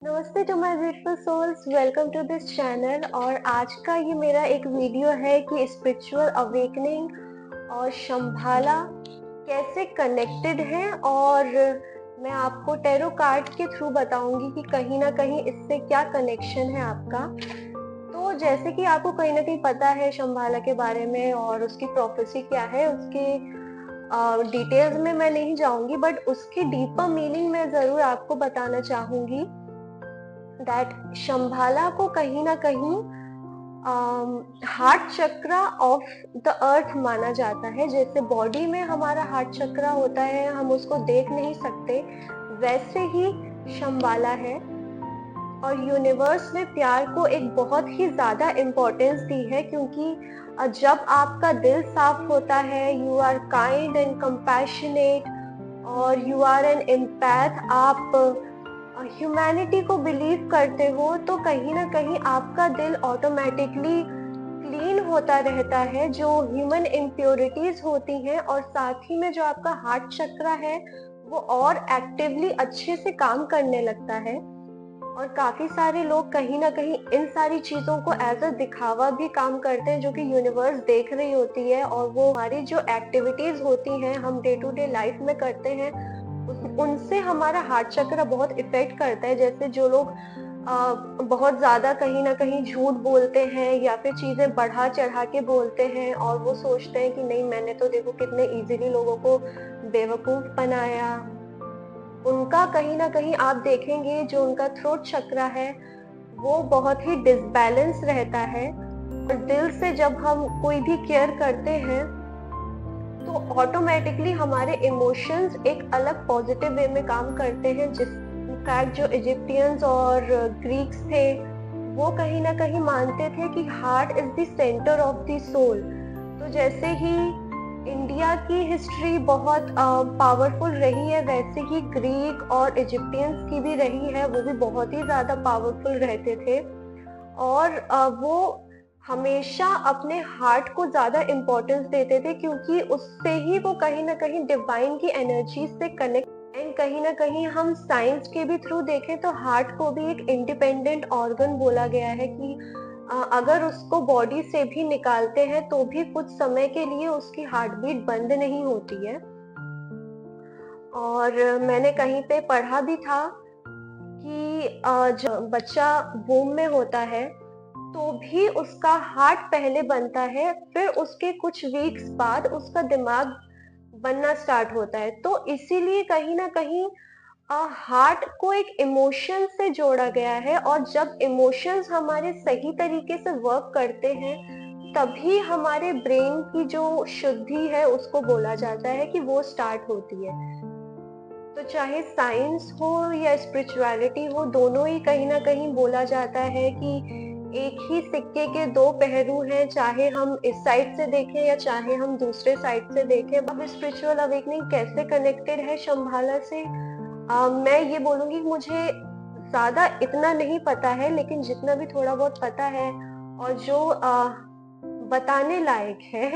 नमस्ते to my beautiful souls, welcome to this channel. और आज का ये मेरा एक वीडियो है कि स्पिरिचुअल अवेकनिंग और शंभाला कैसे कनेक्टेड है। और मैं आपको टैरो कार्ड के थ्रू बताऊंगी कि कहीं ना कहीं इससे क्या कनेक्शन है आपका। तो जैसे कि आपको कहीं ना कहीं पता है शंभाला के बारे में और उसकी प्रोफेसी क्या है, उसके डिटेल्स में मैं नहीं जाऊंगी, बट उसकी डीपर मीनिंग मैं जरूर आपको बताना चाहूंगी। दैट शंभाला को कहीं ना कहीं heart chakra of the earth माना जाता है। जैसे बॉडी में हमारा हार्ट चक्रा होता है, हम उसको देख नहीं सकते, वैसे ही शंबाला है। और यूनिवर्स ने प्यार को एक बहुत ही ज्यादा इम्पोर्टेंस दी है, क्योंकि जब आपका दिल साफ होता है, you are kind and compassionate और यू आर एन एम्पैथ, आप ह्यूमैनिटी को बिलीव करते हो, तो कहीं ना कहीं आपका दिल ऑटोमेटिकली क्लीन होता रहता है, जो ह्यूमन इम्प्योरिटीज होती हैं। और साथ ही में जो आपका हार्ट चक्रा है वो और एक्टिवली अच्छे से काम करने लगता है। और काफी सारे लोग कहीं ना कहीं इन सारी चीजों को एज अ दिखावा भी काम करते हैं, जो कि यूनिवर्स देख रही होती है। और वो हमारी जो एक्टिविटीज होती हैं, हम डे टू डे लाइफ में करते हैं, उनसे हमारा हार्ट चक्र बहुत इफेक्ट करता है। जैसे जो लोग बहुत ज्यादा कहीं ना कहीं झूठ बोलते हैं या फिर चीजें बढ़ा चढ़ा के बोलते हैं, और वो सोचते हैं कि नहीं, मैंने तो देखो कितने इजीली लोगों को बेवकूफ बनाया, उनका कहीं ना कहीं आप देखेंगे जो उनका थ्रोट चक्रा है वो बहुत ही डिसबैलेंस रहता है। और दिल से जब हम कोई भी केयर करते हैं तो ऑटोमेटिकली हमारे इमोशंस एक अलग पॉजिटिव वे में काम करते हैं। जिस इनफैक्ट जो इजिप्टियंस और ग्रीक्स थे, वो कहीं ना कहीं मानते थे कि heart is the centre of the soul. तो जैसे ही इंडिया की हिस्ट्री बहुत पावरफुल रही है, वैसे ही ग्रीक और इजिप्टियंस की भी रही है, वो भी बहुत ही ज्यादा पावरफुल रहते थे। और वो हमेशा अपने हार्ट को ज्यादा इम्पोर्टेंस देते थे, क्योंकि उससे ही वो कहीं ना कहीं डिवाइन की एनर्जी से कनेक्ट। एंड कहीं ना कहीं हम साइंस के भी थ्रू देखें तो हार्ट को भी एक इंडिपेंडेंट ऑर्गन बोला गया है कि अगर उसको बॉडी से भी निकालते हैं तो भी कुछ समय के लिए उसकी हार्ट बीट बंद नहीं होती है। और मैंने कहीं पे पढ़ा भी था कि जब बच्चा वूम में होता है तो भी उसका हार्ट पहले बनता है, फिर उसके कुछ वीक्स बाद उसका दिमाग बनना स्टार्ट होता है। तो इसीलिए कहीं ना कहीं हार्ट को एक इमोशन से जोड़ा गया है। और जब इमोशंस हमारे सही तरीके से वर्क करते हैं, तभी हमारे ब्रेन की जो शुद्धि है उसको बोला जाता है कि वो स्टार्ट होती है। तो चाहे साइंस हो या स्पिरिचुअलिटी हो, दोनों ही कहीं ना कहीं बोला जाता है कि एक ही सिक्के के दो पहलू हैं, चाहे हम इस साइड से देखें या चाहे हम दूसरे साइड से देखें। अब स्पिरिचुअल अवेकनिंग कैसे कनेक्टेड है शंभाला से, मैं ये बोलूंगी, मुझे ज्यादा इतना नहीं पता है, लेकिन जितना भी थोड़ा बहुत पता है और जो बताने लायक है,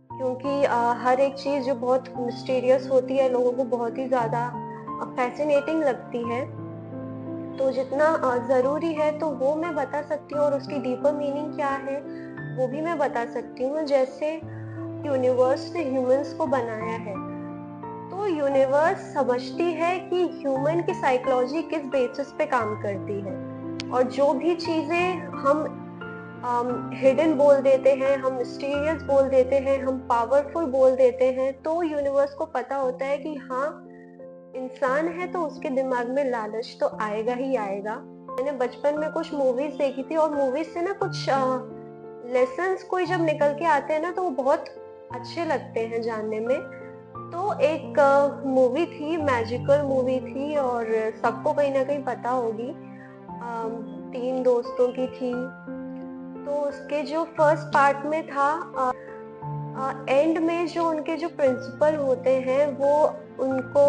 क्योंकि हर एक चीज जो बहुत मिस्टीरियस होती है लोगों को बहुत ही ज्यादा फैसिनेटिंग लगती है, तो जितना जरूरी है तो वो मैं बता सकती हूँ। और उसकी डीपर मीनिंग क्या है वो भी मैं बता सकती हूँ। जैसे यूनिवर्स ने ह्यूमंस को बनाया है, तो यूनिवर्स समझती है कि ह्यूमन की साइकोलॉजी किस बेसिस पे काम करती है। और जो भी चीजें हम हिडन बोल देते हैं, हम मिस्टीरियस बोल देते हैं, हम पावरफुल बोल देते हैं, तो यूनिवर्स को पता होता है कि हाँ, इंसान है तो उसके दिमाग में लालच तो आएगा ही आएगा। मैंने बचपन में कुछ मूवीज देखी थी, और मूवीज से ना कुछ लेसन्स कोई जब निकल के आते हैं ना, तो वो बहुत अच्छे लगते हैं जानने में। तो एक मूवी थी, मैजिकल मूवी थी, और सबको कहीं ना कहीं पता होगी, तीन दोस्तों की थी। तो उसके जो फर्स्ट पार्ट में था, एंड में जो उनके जो प्रिंसिपल होते हैं वो उनको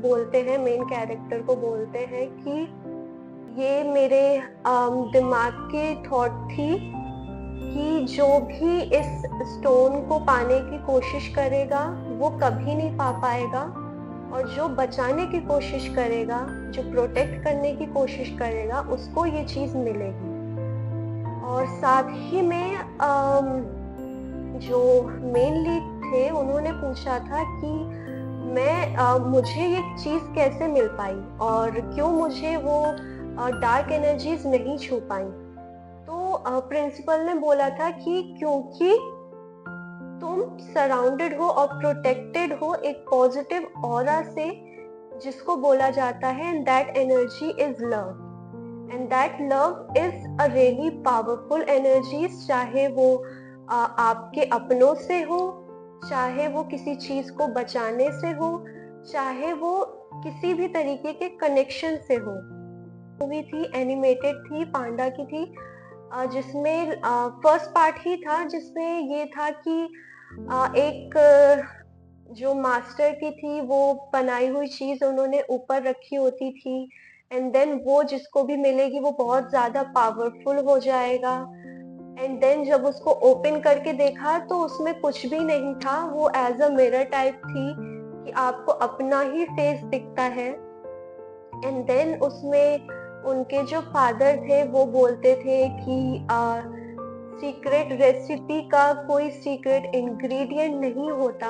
बोलते हैं, मेन कैरेक्टर को बोलते हैं कि ये मेरे दिमाग की थॉट थी कि जो भी इस स्टोन को पाने की कोशिश करेगा वो कभी नहीं पा पाएगा। और जो बचाने की कोशिश करेगा, जो प्रोटेक्ट करने की कोशिश करेगा, उसको ये चीज़ मिलेगी। और साथ ही में जो मेन लीड थे उन्होंने पूछा था कि मुझे ये चीज़ कैसे मिल पाई और क्यों मुझे वो डार्क एनर्जीज़ नहीं छू पाई। तो प्रिंसिपल ने बोला था कि क्योंकि तुम सराउंडेड हो और प्रोटेक्टेड हो एक पॉजिटिव ऑरा से, जिसको बोला जाता है and that energy is love. And that love is a really powerful energies, चाहे वो आपके अपनों से हो, चाहे वो किसी चीज को बचाने से हो, चाहे वो किसी भी तरीके के कनेक्शन से हो। मूवी थी, एनिमेटेड थी, पांडा की थी, जिसमें फर्स्ट पार्ट ही था जिसमें ये था कि एक जो मास्टर की थी वो बनाई हुई चीज उन्होंने ऊपर रखी होती थी, एंड देन वो जिसको भी मिलेगी वो बहुत ज्यादा पावरफुल हो जाएगा। एंड देन जब उसको ओपन करके देखा तो उसमें कुछ भी नहीं था, वो एज अ मिरर टाइप थी कि आपको अपना ही फेस दिखता है। एंड देन उसमें उनके जो फादर थे वो बोलते थे कि सीक्रेट रेसिपी का कोई सीक्रेट इंग्रेडिएंट नहीं होता,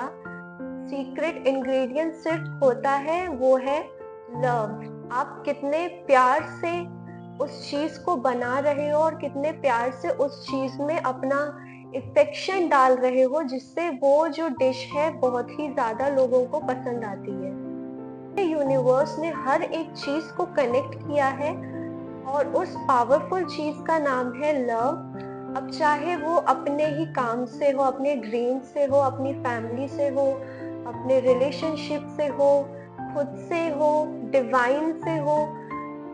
सीक्रेट इंग्रेडिएंट सिर्फ होता है वो है लव। आप कितने प्यार से उस चीज को बना रहे हो और कितने प्यार से उस चीज में अपना इफेक्शन डाल रहे हो, जिससे वो जो डिश है बहुत ही ज्यादा लोगों को पसंद आती है। यूनिवर्स ने हर एक चीज को कनेक्ट किया है और उस पावरफुल चीज का नाम है लव। अब चाहे वो अपने ही काम से हो, अपने ड्रीम से हो, अपनी फैमिली से हो, अपने रिलेशनशिप से हो, खुद से हो, डिवाइन से हो,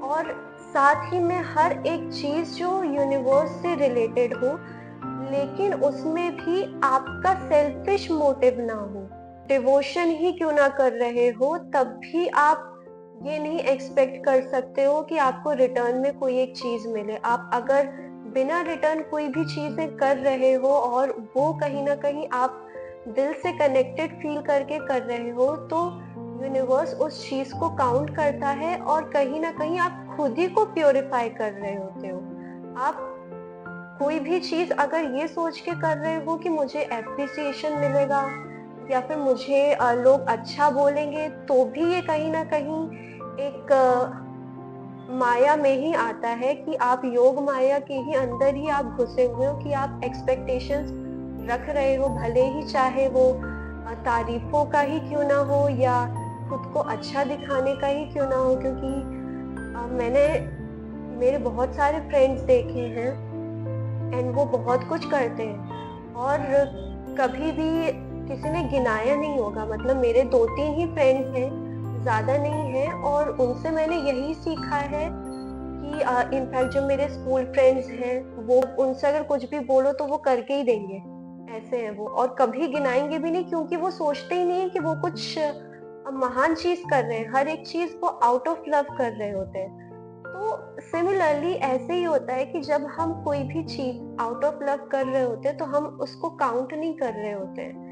और साथ ही में हर एक चीज जो यूनिवर्स से रिलेटेड हो, लेकिन उसमें भी आपका सेल्फिश मोटिव ना हो। डिवोशन ही क्यों ना कर रहे हो, तब भी आप ये नहीं एक्सपेक्ट कर सकते हो कि आपको रिटर्न में कोई एक चीज मिले। आप अगर बिना रिटर्न कोई भी चीजें कर रहे हो और वो कहीं ना कहीं आप दिल से कनेक्टेड फील करके कर रहे हो, तो यूनिवर्स उस चीज को काउंट करता है और कहीं ना कहीं आप खुद ही को प्योरीफाई कर रहे होते हो। आप कोई भी चीज अगर ये सोच के कर रहे हो कि मुझे एप्रिसिएशन मिलेगा या फिर मुझे लोग अच्छा बोलेंगे, तो भी ये कहीं ना कहीं एक माया में ही आता है कि आप योग माया के ही अंदर ही आप घुसे हुए हो, कि आप एक्सपेक्टेशंस रख रहे हो, भले ही चाहे वो तारीफों का ही क्यों ना हो या खुद को अच्छा दिखाने का ही क्यों ना हो। क्योंकि मैंने मेरे बहुत सारे फ्रेंड्स देखे हैं एंड वो बहुत कुछ करते हैं और कभी भी किसी ने गिनाया नहीं होगा। मतलब मेरे 2-3 ही फ्रेंड्स हैं, ज़्यादा नहीं है, और उनसे मैंने यही सीखा है कि इनफैक्ट जो मेरे स्कूल फ्रेंड्स हैं, वो उनसे अगर कुछ भी बोलो तो वो करके ही देंगे, ऐसे हैं वो, और कभी गिनाएंगे भी नहीं, क्योंकि वो सोचते ही नहीं है कि वो कुछ महान चीज कर रहे हैं। हर एक चीज को आउट ऑफ लव कर रहे होते हैं। तो सिमिलरली ऐसे ही होता है कि जब हम कोई भी चीज आउट ऑफ लव कर रहे होते हैं तो हम उसको काउंट नहीं कर रहे होते हैं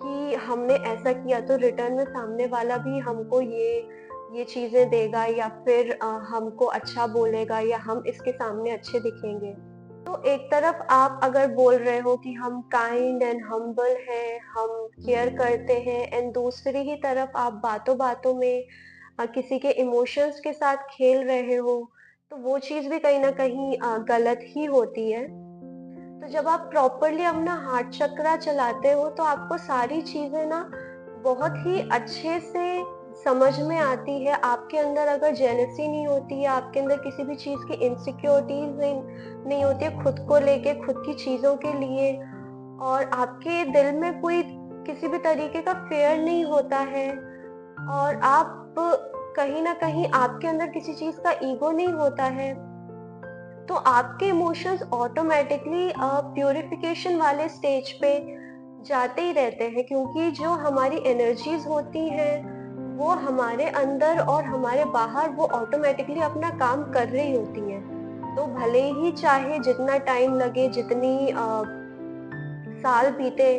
कि हमने ऐसा किया तो रिटर्न में सामने वाला भी हमको ये चीजें देगा या फिर हमको अच्छा बोलेगा या हम इसके सामने अच्छे दिखेंगे। तो एक तरफ आप अगर बोल रहे हो कि हम काइंड एंड हम्बल हैं, हम केयर करते हैं, एंड दूसरी ही तरफ आप बातों बातों में किसी के इमोशंस के साथ खेल रहे हो, तो वो चीज भी कहीं ना कहीं गलत ही होती है। तो जब आप प्रॉपरली अपना हार्ट चक्रा चलाते हो तो आपको सारी चीजें ना बहुत ही अच्छे से समझ में आती है। आपके अंदर अगर जेलसी नहीं होती है, आपके अंदर किसी भी चीज की इनसिक्योरिटीज नहीं होती है खुद को लेके, खुद की चीजों के लिए, और आपके दिल में कोई किसी भी तरीके का फेयर नहीं होता है, और आप कहीं ना कहीं आपके अंदर किसी चीज का ईगो नहीं होता है, तो आपके इमोशंस ऑटोमेटिकली प्यूरिफिकेशन वाले स्टेज पे जाते ही रहते हैं। क्योंकि जो हमारी एनर्जीज होती हैं वो हमारे अंदर और हमारे बाहर वो ऑटोमेटिकली अपना काम कर रही होती हैं। तो भले ही चाहे जितना टाइम लगे, जितनी साल बीते,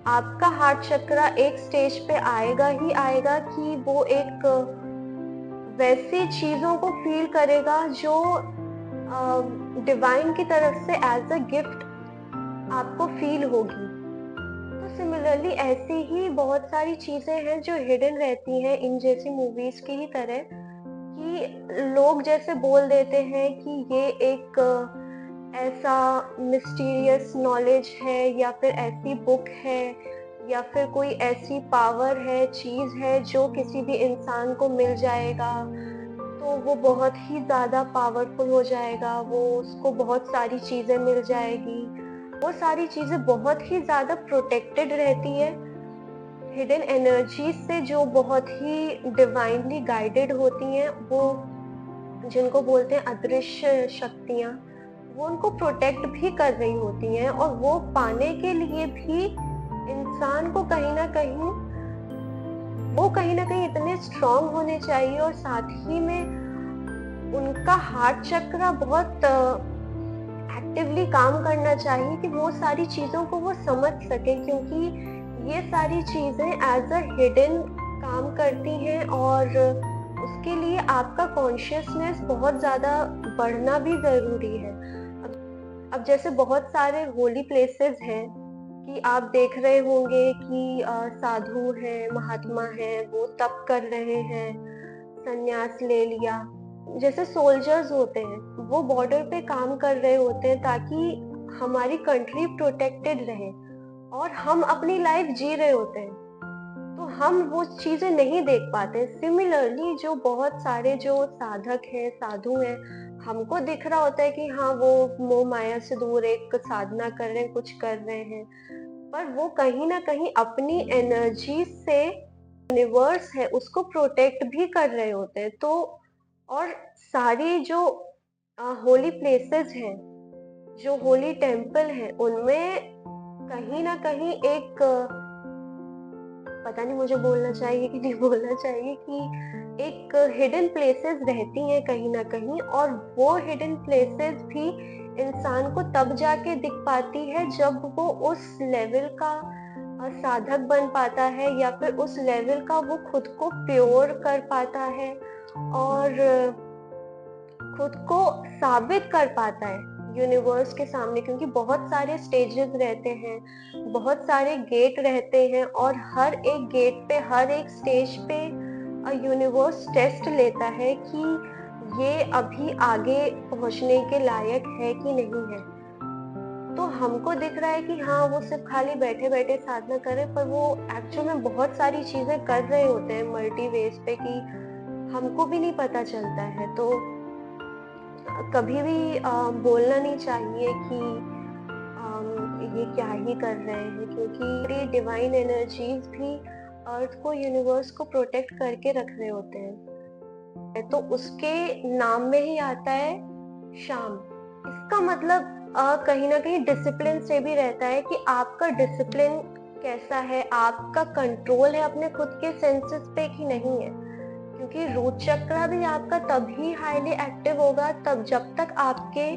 आपका हार्ट चक्र एक स्टेज पे आएगा ही आएगा कि वो एक वैसी चीजों को फील करेगा जो डिवाइन की तरफ से एज अ गिफ्ट आपको फील होगी। तो सिमिलरली ऐसी ही बहुत सारी चीजें हैं जो हिडन रहती हैं इन जैसी मूवीज की ही तरह, कि लोग जैसे बोल देते हैं कि ये एक ऐसा मिस्टीरियस नॉलेज है या फिर ऐसी बुक है या फिर कोई ऐसी पावर है, चीज है जो किसी भी इंसान को मिल जाएगा तो वो बहुत ही ज़्यादा पावरफुल हो जाएगा, वो उसको बहुत सारी चीज़ें मिल जाएगी। वो सारी चीज़ें बहुत ही ज़्यादा प्रोटेक्टेड रहती है हिडन एनर्जी से, जो बहुत ही डिवाइनली गाइडेड होती हैं, वो जिनको बोलते हैं अदृश्य शक्तियाँ, वो उनको प्रोटेक्ट भी कर रही होती हैं और वो पाने के लिए भी इंसान को कहीं न कहीं इतने स्ट्रॉन्ग होने चाहिए और साथ ही में उनका हार्ट चक्र बहुत एक्टिवली काम करना चाहिए कि वो सारी चीज़ों को वो समझ सके, क्योंकि ये सारी चीज़ें एज अ हिडन काम करती हैं और उसके लिए आपका कॉन्शियसनेस बहुत ज़्यादा बढ़ना भी ज़रूरी है। अब जैसे बहुत सारे होली प्लेसेस हैं कि आप देख रहे होंगे कि साधु हैं, महात्मा हैं, वो तप कर रहे हैं, संन्यास ले लिया। जैसे सोल्जर्स होते हैं, वो बॉर्डर पे काम कर रहे होते हैं ताकि हमारी कंट्री प्रोटेक्टेड रहे और हम अपनी लाइफ जी रहे होते हैं, तो हम वो चीजें नहीं देख पाते। सिमिलरली जो बहुत सारे जो साधक हैं, साधु हैं, हमको दिख रहा होता है कि हाँ वो मोह माया से दूर एक साधना कर रहे हैं, कुछ कर रहे हैं, पर वो कहीं ना कहीं अपनी एनर्जी से यूनिवर्स है उसको प्रोटेक्ट भी कर रहे होते हैं। तो और सारी जो होली प्लेसेस हैं, जो होली टेम्पल है, उनमें कहीं ना कहीं एक पता नहीं मुझे बोलना चाहिए कि नहीं बोलना चाहिए कि एक हिडन प्लेसेस रहती हैं कहीं ना कहीं, और वो हिडन प्लेसेस भी इंसान को तब जाके दिख पाती है जब वो उस लेवल का साधक बन पाता है या फिर उस लेवल का वो खुद को प्योर कर पाता है और खुद को साबित कर पाता है यूनिवर्स के सामने, क्योंकि बहुत सारे स्टेजेस रहते हैं, बहुत सारे गेट रहते हैं और हर एक गेट पे, हर एक स्टेज पे यूनिवर्स टेस्ट लेता है कि ये अभी आगे पहुंचने के लायक है कि नहीं है। तो हमको दिख रहा है कि हाँ वो सिर्फ खाली बैठे बैठे साधना कर रहे, पर वो एक्चुअल में बहुत सारी चीजें कर रहे होते हैं मल्टीवेज पे कि हमको भी नहीं पता चलता है। तो कभी भी बोलना नहीं चाहिए कि ये क्या ही कर रहे हैं, क्योंकि ये डिवाइन एनर्जीज भी अर्थ को, यूनिवर्स को प्रोटेक्ट करके रख रहे होते हैं। तो उसके नाम में ही आता है शाम। इसका मतलब कहीं ना कहीं डिसिप्लिन से भी रहता है कि आपका डिसिप्लिन कैसा है, आपका कंट्रोल है अपने खुद के सेंसेस पे कि नहीं है, क्योंकि रूट चक्र भी आपका तभी हाईली एक्टिव होगा तब जब तक आपके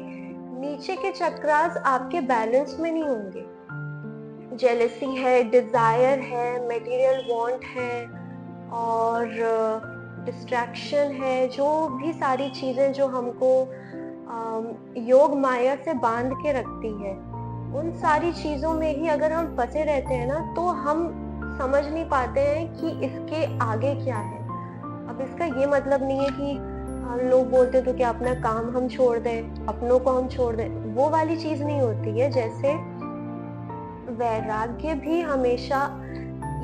नीचे के चक्रास आपके बैलेंस में नहीं होंगे। जेलसी है, डिजायर है, मटेरियल वांट है और डिस्ट्रैक्शन है, जो भी सारी चीजें जो हमको योग माया से बांध के रखती है, उन सारी चीजों में ही अगर हम फंसे रहते हैं ना, तो हम समझ नहीं पाते हैं कि इसके आगे क्या है। अब इसका ये मतलब नहीं है कि लोग बोलते तो क्या अपना काम हम छोड़ दें, अपनों को हम छोड़ दें, वो वाली चीज नहीं होती है। जैसे वैराग्य भी हमेशा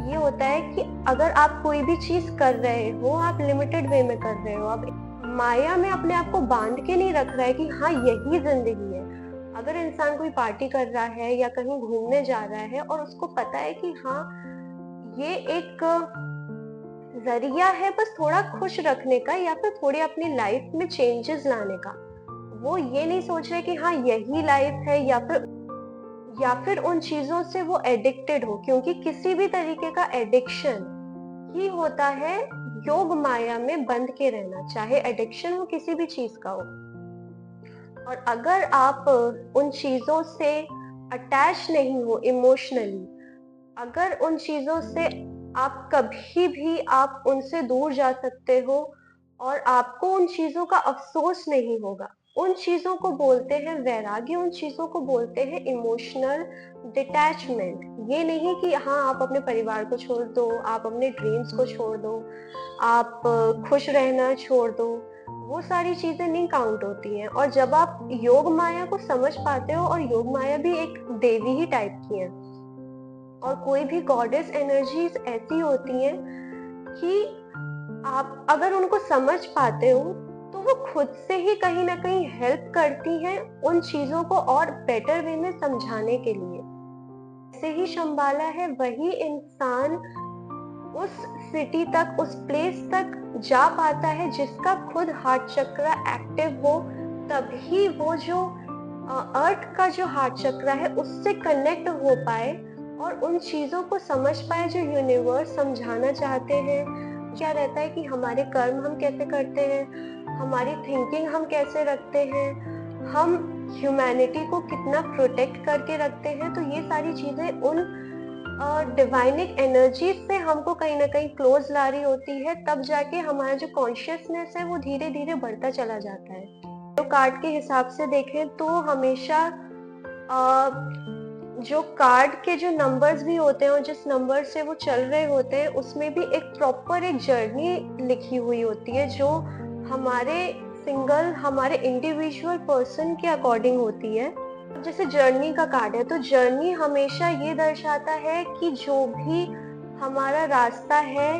ये होता है कि अगर आप कोई भी चीज कर रहे हो, आप लिमिटेड वे में कर रहे हो, आप माया में अपने आप को बांध के नहीं रख रहा है कि हाँ यही जिंदगी है। अगर इंसान कोई पार्टी कर रहा है या कहीं घूमने जा रहा है और उसको पता है कि हाँ ये एक जरिया है बस थोड़ा खुश रखने का या फिर थोड़ी अपनी लाइफ में चेंजेस लाने का, वो ये नहीं सोच रहे कि हाँ यही लाइफ है या फिर उन चीजों से वो एडिक्टेड हो, क्योंकि किसी भी तरीके का एडिक्शन ही होता है योग माया में बंद के रहना, चाहे एडिक्शन हो किसी भी चीज का हो। और अगर आप उन चीजों से अटैच नहीं हो इमोशनली, अगर उन चीज़ों से आप कभी भी आप उनसे दूर जा सकते हो और आपको उन चीज़ों का अफ़सोस नहीं होगा। उन चीज़ों को बोलते हैं वैराग्य, उन चीज़ों को बोलते हैं इमोशनल डिटैचमेंट। ये नहीं कि हाँ, आप अपने परिवार को छोड़ दो, आप अपने ड्रीम्स को छोड़ दो, आप खुश रहना छोड़ दो। वो सारी चीज़ें नहीं काउंट होती हैं। और जब आप योग माया को समझ पाते हो, और योग माया भी एक देवी ही टाइप की है, और कोई भी गॉडेस एनर्जीज ऐसी होती हैं कि आप अगर उनको समझ पाते हो तो वो खुद से ही कहीं ना कहीं हेल्प करती हैं उन चीजों को और बेटर वे में समझाने के लिए। जैसे ही शंबाला है, वही इंसान उस सिटी तक, उस प्लेस तक जा पाता है जिसका खुद हार्ट चक्र एक्टिव हो। तभी वो जो अर्थ का जो हार्ट चक्र है उससे कनेक्ट हो पाए और उन चीजों को समझ पाए जो यूनिवर्स समझाना चाहते हैं। क्या रहता है कि हमारे कर्म हम कैसे करते हैं, हमारी थिंकिंग हम कैसे रखते हैं, हम ह्यूमैनिटी को कितना प्रोटेक्ट करके रखते हैं। तो ये सारी चीजें उन डिवाइनिक एनर्जी से हमको कहीं ना कहीं क्लोज ला रही होती है। तब जाके हमारा जो कॉन्शियसनेस है वो धीरे धीरे बढ़ता चला जाता है। तो कार्ड के हिसाब से देखें तो हमेशा जो कार्ड के जो नंबर्स भी होते हैं और जिस नंबर से वो चल रहे होते हैं उसमें भी एक प्रॉपर एक जर्नी लिखी हुई होती है जो हमारे इंडिविजुअल पर्सन के अकॉर्डिंग होती है। जैसे जर्नी का कार्ड है तो जर्नी हमेशा ये दर्शाता है कि जो भी हमारा रास्ता है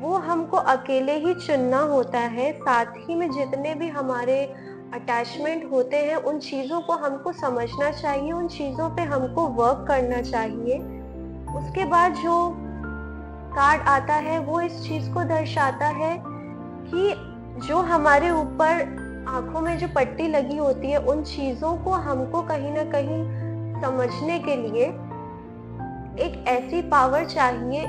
वो हमको अकेले ही चुनना होता है। साथ ही में जितने भी हमारे अटैचमेंट होते हैं उन चीज़ों को हमको समझना चाहिए, उन चीज़ों पे हमको वर्क करना चाहिए। उसके बाद जो कार्ड आता है वो इस चीज़ को दर्शाता है कि जो हमारे ऊपर आंखों में जो पट्टी लगी होती है उन चीज़ों को हमको कहीं ना कहीं समझने के लिए एक ऐसी पावर चाहिए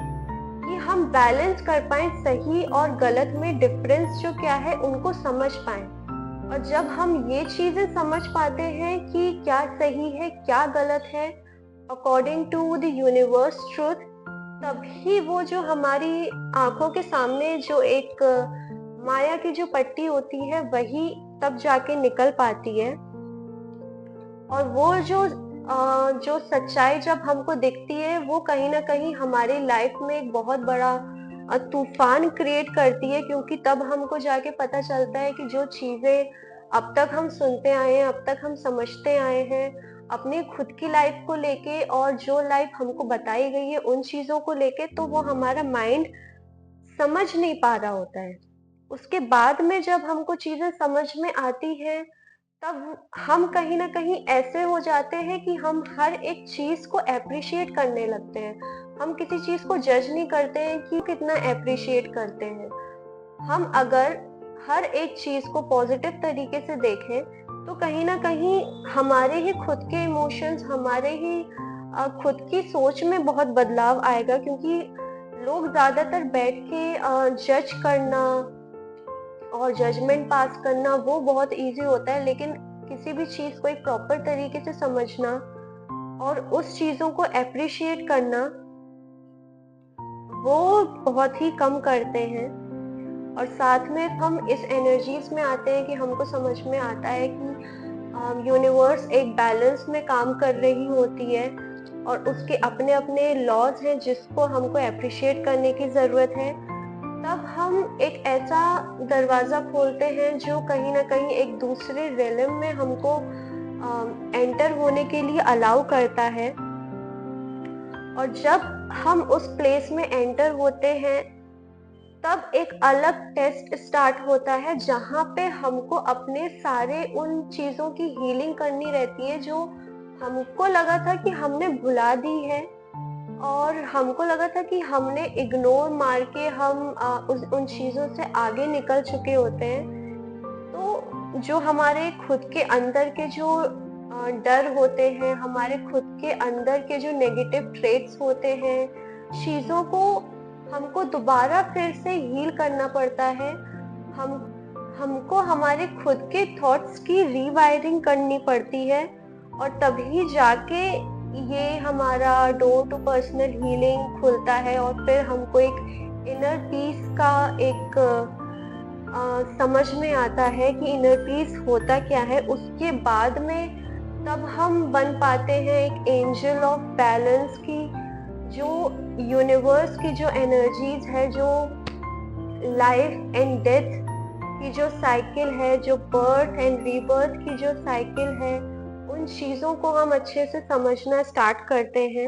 कि हम बैलेंस कर पाएं, सही और गलत में डिफरेंस जो क्या है उनको समझ पाएं। और जब हम ये चीजें समझ पाते हैं कि क्या सही है क्या गलत है according to the universe truth, तभी वो जो हमारी आंखों के सामने जो एक माया की जो पट्टी होती है वही तब जाके निकल पाती है। और वो जो सच्चाई जब हमको दिखती है वो कहीं ना कहीं हमारी लाइफ में एक बहुत बड़ा तूफान क्रिएट करती है, क्योंकि तब हमको जाके पता चलता है कि जो चीजें अब तक हम सुनते आए हैं, अब तक हम समझते आए हैं अपनी खुद की लाइफ को लेके और जो लाइफ हमको बताई गई है उन चीजों को लेके, तो वो हमारा माइंड समझ नहीं पा रहा होता है। उसके बाद में जब हमको चीजें समझ में आती हैं तब हम कहीं ना कहीं ऐसे हो जाते हैं कि हम हर एक चीज को एप्रिशिएट करने लगते हैं। हम किसी चीज को जज नहीं करते हैं कि कितना एप्रिशिएट करते हैं। हम अगर हर एक चीज को पॉजिटिव तरीके से देखें तो कहीं ना कहीं हमारे ही खुद के इमोशंस, हमारे ही खुद की सोच में बहुत बदलाव आएगा। क्योंकि लोग ज्यादातर बैठ के जज करना और जजमेंट पास करना वो बहुत इजी होता है, लेकिन किसी भी चीज को एक प्रॉपर तरीके से समझना और उस चीजों को एप्रिशिएट करना वो बहुत ही कम करते हैं। और साथ में हम इस एनर्जीज में आते हैं कि हमको समझ में आता है कि यूनिवर्स एक बैलेंस में काम कर रही होती है और उसके अपने अपने लॉज हैं जिसको हमको एप्रिशिएट करने की ज़रूरत है। तब हम एक ऐसा दरवाज़ा खोलते हैं जो कहीं ना कहीं एक दूसरे रेलम में हमको एंटर होने के लिए अलाउ करता है। और जब हम उस प्लेस में एंटर होते हैं तब एक अलग टेस्ट स्टार्ट होता है जहाँ पे हमको अपने सारे उन चीज़ों की हीलिंग करनी रहती है जो हमको लगा था कि हमने भुला दी है और हमको लगा था कि हमने इग्नोर मार के हम उन चीज़ों से आगे निकल चुके होते हैं। तो जो हमारे खुद के अंदर के जो डर होते हैं, हमारे खुद के अंदर के जो नेगेटिव ट्रेट्स होते हैं, चीज़ों को हमको दोबारा फिर से हील करना पड़ता है। हम हमको हमारे खुद के थॉट्स की रीवायरिंग करनी पड़ती है और तभी जाके ये हमारा डोर टू पर्सनल हीलिंग खुलता है और फिर हमको एक इनर पीस का एक समझ में आता है कि इनर पीस होता क्या है। उसके बाद में तब हम बन पाते हैं एक एंजल ऑफ बैलेंस की, जो यूनिवर्स की जो एनर्जीज है, जो लाइफ एंड डेथ की जो साइकिल है, जो बर्थ एंड रीबर्थ की जो साइकिल है, उन चीज़ों को हम अच्छे से समझना स्टार्ट करते हैं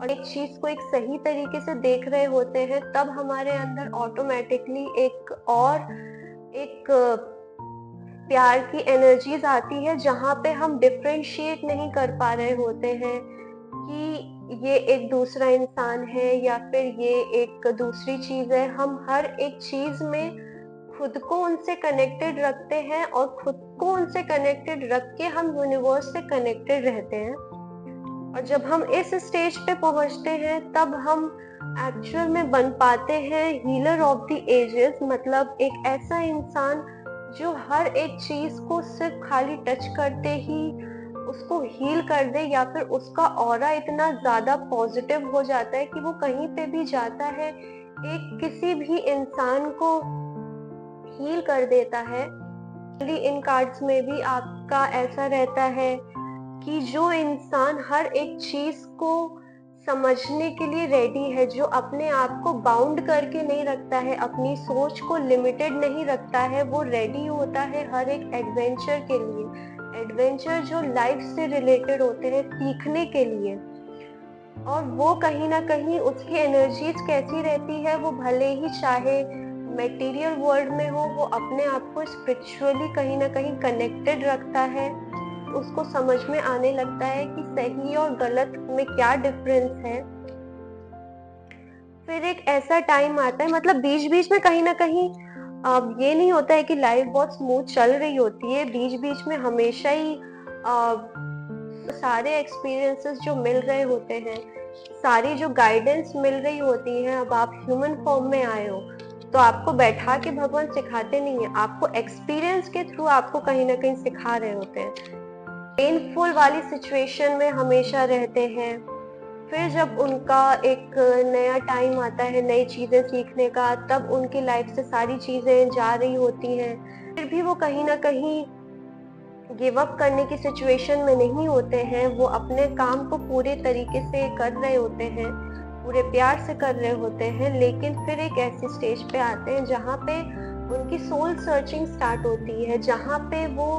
और एक चीज़ को एक सही तरीके से देख रहे होते हैं, तब हमारे अंदर ऑटोमेटिकली एक प्यार की एनर्जीज आती है, जहाँ पे हम डिफरेंशिएट नहीं कर पा रहे होते हैं कि ये एक दूसरा इंसान है या फिर ये एक दूसरी चीज है। हम हर एक चीज में खुद को उनसे कनेक्टेड रखते हैं और खुद को उनसे कनेक्टेड रख के हम यूनिवर्स से कनेक्टेड रहते हैं। और जब हम इस स्टेज पे पहुंचते हैं तब हम एक्चुअल में बन पाते हैं हीलर ऑफ द एजेस, मतलब एक ऐसा इंसान जो हर एक चीज को सिर्फ खाली टच करते ही उसको हील कर दे, या फिर उसका ऑरा इतना ज्यादा पॉजिटिव हो जाता है कि वो कहीं पे भी जाता है एक किसी भी इंसान को हील कर देता है। इन कार्ड्स में भी आपका ऐसा रहता है कि जो इंसान हर एक चीज को समझने के लिए रेडी है, जो अपने आप को बाउंड करके नहीं रखता है, अपनी सोच को लिमिटेड नहीं रखता है, वो रेडी होता है हर एक एडवेंचर के लिए, एडवेंचर जो लाइफ से रिलेटेड होते हैं, सीखने के लिए। और वो कहीं ना कहीं उसकी एनर्जीज कैसी रहती है, वो भले ही चाहे मटेरियल वर्ल्ड में हो, वो अपने आप को स्पिरिचुअली कहीं ना कहीं कनेक्टेड रखता है। उसको समझ में आने लगता है कि सही और गलत में क्या डिफरेंस है। फिर एक ऐसा टाइम आता है, मतलब बीच बीच में कहीं ना कहीं अब ये नहीं होता है कि लाइफ बहुत स्मूथ चल रही होती है, बीच बीच में हमेशा ही सारे एक्सपीरियंसेस जो मिल रहे होते हैं, सारी जो गाइडेंस मिल रही होती है। अब आप ह्यूमन फॉर्म में आए हो तो आपको बैठा के भगवान सिखाते नहीं है, आपको एक्सपीरियंस के थ्रू आपको कहीं ना कहीं सिखा रहे होते हैं। पेनफुल वाली सिचुएशन में हमेशा रहते हैं, फिर जब उनका एक नया टाइम आता है नई चीजें सीखने का, तब उनकी लाइफ से सारी चीजें जा रही होती हैं, फिर भी वो कहीं ना कहीं गिव अप करने की सिचुएशन में नहीं होते हैं। वो अपने काम को पूरे तरीके से कर रहे होते हैं, पूरे प्यार से कर रहे होते हैं, लेकिन फिर एक ऐसी स्टेज पे आते हैं जहाँ पे उनकी सोल सर्चिंग स्टार्ट होती है, जहाँ पे वो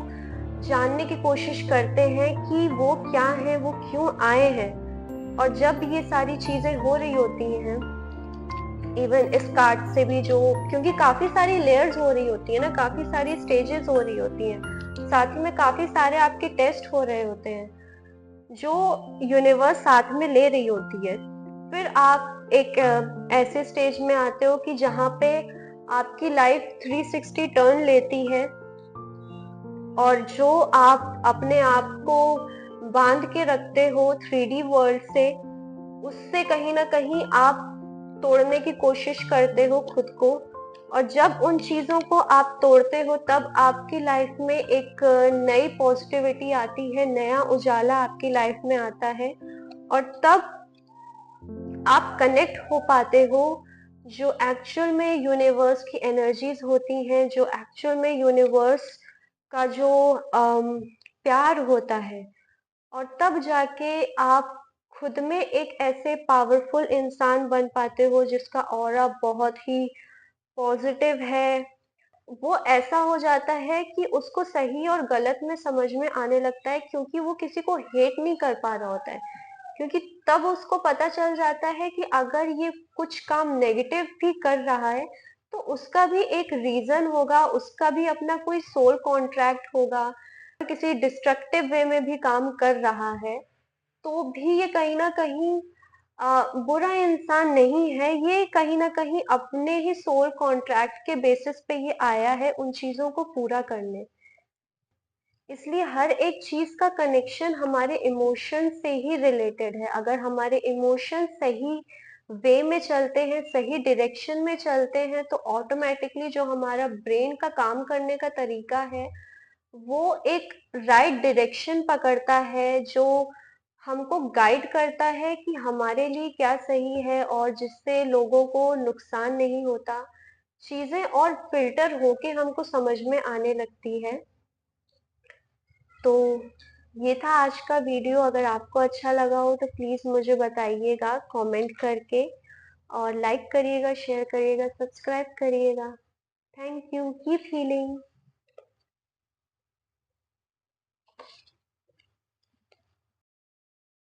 जानने की कोशिश करते हैं कि वो क्या है, वो क्यों आए हैं। और जब ये सारी चीजें हो रही होती हैं, इवन इस कार्ड से भी, जो क्योंकि काफी सारी लेयर्स हो रही होती है ना, काफी सारी स्टेजेस हो रही होती हैं, साथ ही में काफी सारे आपके टेस्ट हो रहे होते हैं जो यूनिवर्स साथ में ले रही होती है। फिर आप एक ऐसे स्टेज में आते हो कि जहाँ पे आपकी लाइफ 360 टर्न लेती है, और जो आप अपने आप को बांध के रखते हो 3D वर्ल्ड से, उससे कहीं ना कहीं आप तोड़ने की कोशिश करते हो खुद को। और जब उन चीजों को आप तोड़ते हो तब आपकी लाइफ में एक नई पॉजिटिविटी आती है, नया उजाला आपकी लाइफ में आता है, और तब आप कनेक्ट हो पाते हो जो एक्चुअल में यूनिवर्स की एनर्जीज होती हैं, जो एक्चुअल में यूनिवर्स का जो प्यार होता है। और तब जाके आप खुद में एक ऐसे पावरफुल इंसान बन पाते हो जिसका ऑरा बहुत ही पॉजिटिव है। वो ऐसा हो जाता है कि उसको सही और गलत में समझ में आने लगता है, क्योंकि वो किसी को हेट नहीं कर पा रहा होता है, क्योंकि तब उसको पता चल जाता है कि अगर ये कुछ काम नेगेटिव भी कर रहा है तो उसका भी एक रीजन होगा, उसका भी अपना कोई सोल कॉन्ट्रैक्ट होगा। किसी डिस्ट्रक्टिव वे में भी काम कर रहा है तो भी ये कहीं ना कहीं बुरा इंसान नहीं है, ये कहीं ना कहीं अपने ही सोल कॉन्ट्रैक्ट के बेसिस पे ये आया है उन चीजों को पूरा करने। इसलिए हर एक चीज का कनेक्शन हमारे इमोशन से ही रिलेटेड है। अगर हमारे इमोशन सही वे में चलते हैं, सही डायरेक्शन में चलते हैं, तो ऑटोमेटिकली जो हमारा ब्रेन का काम करने का तरीका है वो एक राइट डायरेक्शन पकड़ता है, जो हमको गाइड करता है कि हमारे लिए क्या सही है और जिससे लोगों को नुकसान नहीं होता। चीज़ें और फ़िल्टर होके हमको समझ में आने लगती है। तो ये था आज का वीडियो। अगर आपको अच्छा लगा हो तो प्लीज़ मुझे बताइएगा कमेंट करके, और लाइक करिएगा, शेयर करिएगा, सब्सक्राइब करिएगा। Thank you, keep healing.